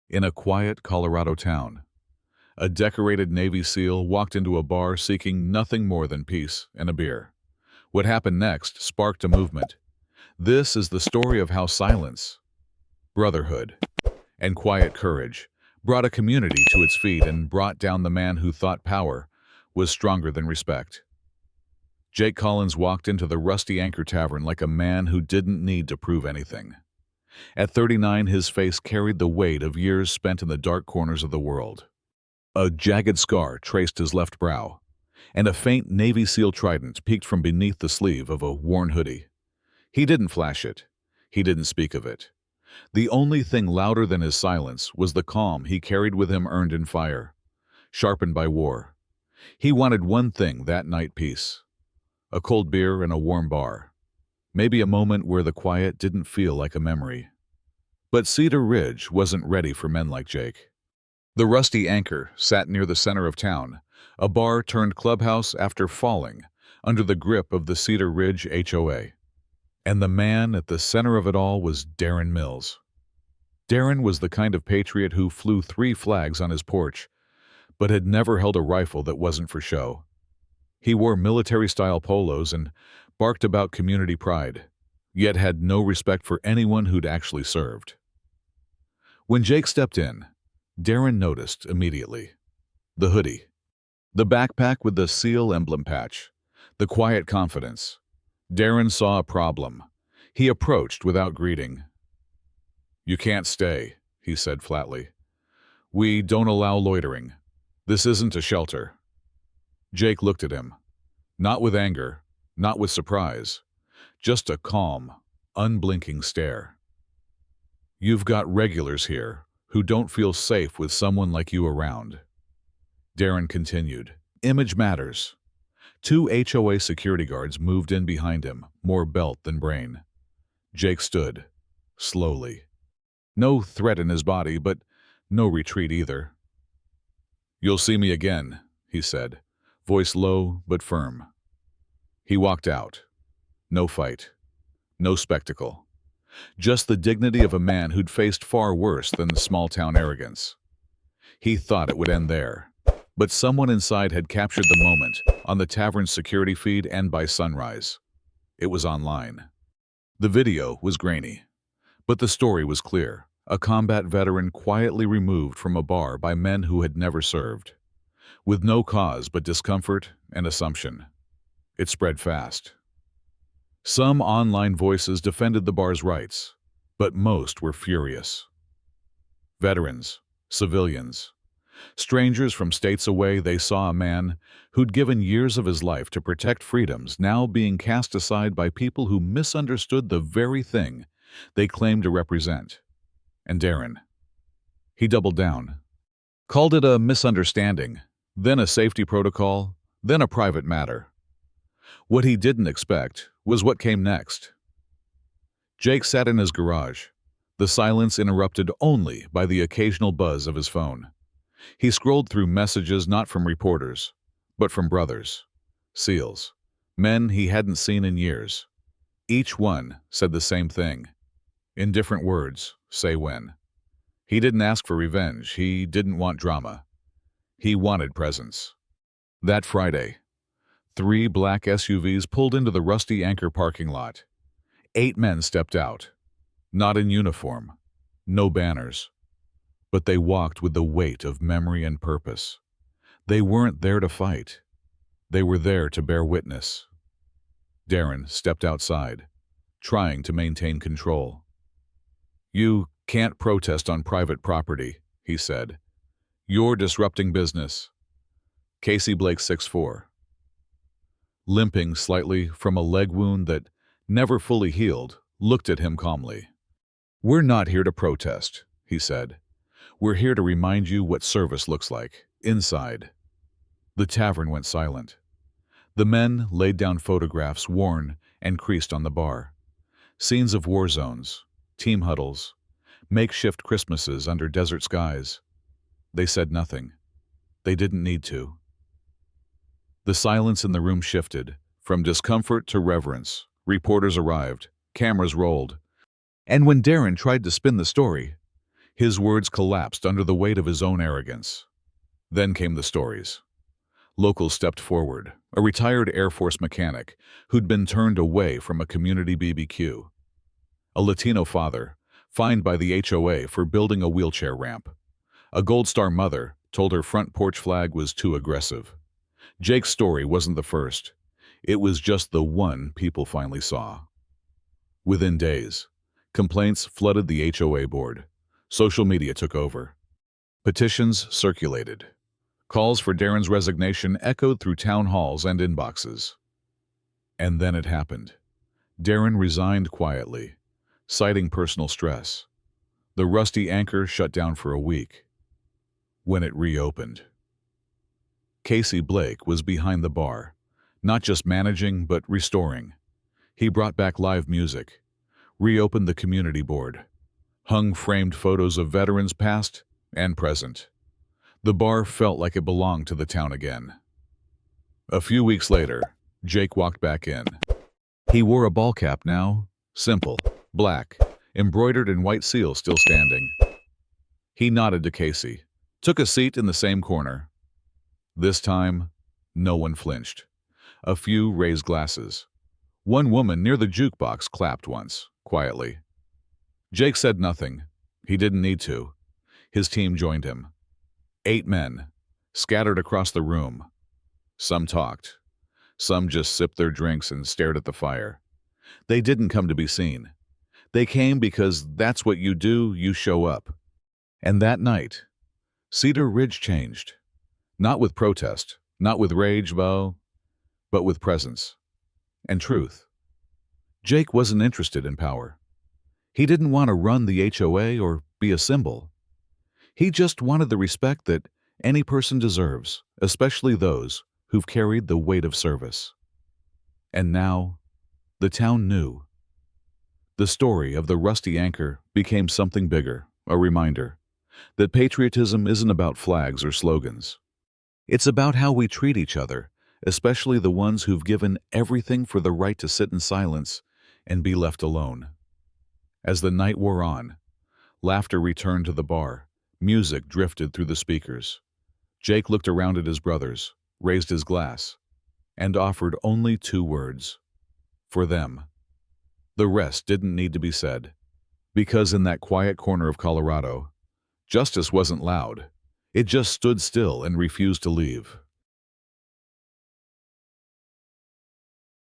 In a quiet Colorado town, a decorated Navy SEAL walked into a bar seeking nothing more than peace and a beer. What happened next sparked a movement. This is the story of how silence, brotherhood, and quiet courage brought a community to its feet and brought down the man who thought power was stronger than respect. Jake Collins walked into the Rusty Anchor Tavern like a man who didn't need to prove anything. At 39, his face carried the weight of years spent in the dark corners of the world. A jagged scar traced his left brow, and a faint Navy SEAL trident peeked from beneath the sleeve of a worn hoodie. He didn't flash it. He didn't speak of it. The only thing louder than his silence was the calm he carried with him, earned in fire, sharpened by war. He wanted one thing that night: peace. A cold beer in a warm bar. Maybe a moment where the quiet didn't feel like a memory. But Cedar Ridge wasn't ready for men like Jake. The Rusty Anchor sat near the center of town, a bar turned clubhouse after falling under the grip of the Cedar Ridge HOA. And the man at the center of it all was Darren Mills. Darren was the kind of patriot who flew 3 flags on his porch, but had never held a rifle that wasn't for show. He wore military-style polos and barked about community pride, yet had no respect for anyone who'd actually served. When Jake stepped in, Darren noticed immediately. The hoodie, the backpack with the SEAL emblem patch, the quiet confidence. Darren saw a problem. He approached without greeting. "You can't stay," he said flatly. "We don't allow loitering. This isn't a shelter." Jake looked at him, not with anger, not with surprise, just a calm, unblinking stare. "You've got regulars here who don't feel safe with someone like you around." Darren continued. "Image matters." 2 HOA security guards moved in behind him, more belt than brain. Jake stood, slowly. No threat in his body, but no retreat either. "You'll see me again," he said, voice low but firm. He walked out. No fight. No spectacle. Just the dignity of a man who'd faced far worse than small-town arrogance. He thought it would end there, but someone inside had captured the moment on the tavern's security feed and by sunrise. It was online. The video was grainy, but the story was clear. A combat veteran quietly removed from a bar by men who had never served, with no cause but discomfort and assumption. It spread fast. Some online voices defended the bar's rights, but most were furious. Veterans, civilians, strangers from states away, they saw a man who'd given years of his life to protect freedoms now being cast aside by people who misunderstood the very thing they claimed to represent. And Darren, he doubled down. Called it a misunderstanding, then a safety protocol, then a private matter. What he didn't expect was what came next. Jake sat in his garage, the silence interrupted only by the occasional buzz of his phone. He scrolled through messages not from reporters, but from brothers, SEALs, men he hadn't seen in years. Each one said the same thing. In different words, say when. He didn't ask for revenge. He didn't want drama. He wanted presence. That Friday, 3 black SUVs pulled into the Rusty Anchor parking lot. 8 men stepped out, not in uniform, no banners, but they walked with the weight of memory and purpose. They weren't there to fight. They were there to bear witness. Darren stepped outside, trying to maintain control. "You can't protest on private property," he said. "You're disrupting business." Casey Blake, 6'4", limping slightly from a leg wound that never fully healed, looked at him calmly. "We're not here to protest," he said. "We're here to remind you what service looks like, inside." The tavern went silent. The men laid down photographs worn and creased on the bar. Scenes of war zones, team huddles, makeshift Christmases under desert skies. They said nothing. They didn't need to. The silence in the room shifted, from discomfort to reverence. Reporters arrived, cameras rolled. And when Darren tried to spin the story, His words collapsed under the weight of his own arrogance. Then came the stories. Locals stepped forward, a retired Air Force mechanic who'd been turned away from a community BBQ. A Latino father, fined by the HOA for building a wheelchair ramp. A Gold Star mother told her front porch flag was too aggressive. Jake's story wasn't the first. It was just the one people finally saw. Within days, complaints flooded the HOA board. Social media took over. Petitions circulated. Calls for Darren's resignation echoed through town halls and inboxes. And then it happened. Darren resigned quietly, citing personal stress. The rusty anchor shut down for a week. When it reopened, Casey Blake was behind the bar, not just managing but restoring. He brought back live music, reopened the community board, hung framed photos of veterans past and present. The bar felt like it belonged to the town again. A few weeks later, Jake walked back in. He wore a ball cap now, simple, black, embroidered in white seal still standing. He nodded to Casey, took a seat in the same corner. This time, no one flinched. A few raised glasses. One woman near the jukebox clapped once, quietly. Jake said nothing. He didn't need to. His team joined him. 8 men, scattered across the room. Some talked. Some just sipped their drinks and stared at the fire. They didn't come to be seen. They came because that's what you do, you show up. And that night, Cedar Ridge changed. Not with protest, not with rage, but with presence and truth. Jake wasn't interested in power. He didn't want to run the HOA or be a symbol. He just wanted the respect that any person deserves, especially those who've carried the weight of service. And now, the town knew. The story of the rusty anchor became something bigger, a reminder that patriotism isn't about flags or slogans. It's about how we treat each other, especially the ones who've given everything for the right to sit in silence and be left alone. As the night wore on, laughter returned to the bar. Music drifted through the speakers. Jake looked around at his brothers, raised his glass, and offered only 2 words. For them. The rest didn't need to be said, because in that quiet corner of Colorado, justice wasn't loud. It just stood still and refused to leave.